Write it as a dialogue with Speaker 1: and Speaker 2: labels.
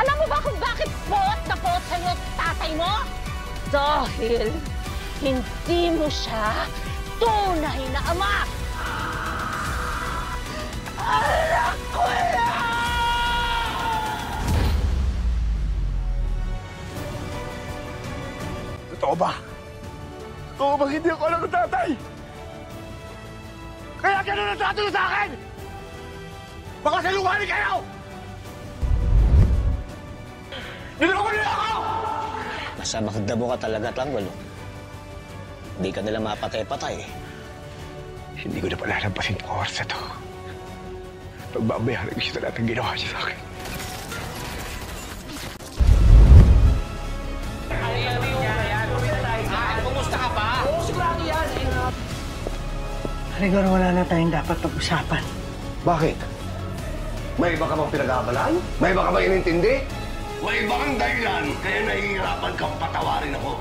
Speaker 1: Alam mo ba kung bakit pot na pot sa'yo tatay mo? Dahil hindi mo siya tunay na ama! Anak ko yan!
Speaker 2: Totoo ba? Totoo ba hindi ako anak ng tatay? Kaya ganun ang trato niyo sa akin! Baka salunganin kayo! Niloko nila ako!
Speaker 3: Basta magdamo ka talaga, Tanggol. Hindi ka nila mapatay-patay.
Speaker 2: Hindi ko na palalampasin ang oras na to. Pagbabayaran ko siya sa lahat ng ginawa siya sa akin.
Speaker 4: Kumusta ka pa? Oo, sigurado yan.
Speaker 5: Rigor, wala na tayong dapat pag-usapan.
Speaker 6: Bakit? May iba ka bang pinag-aabalaan? May iba ka bang inintindi? May iba kang dahilan, kaya nahihirapan kang patawarin ako.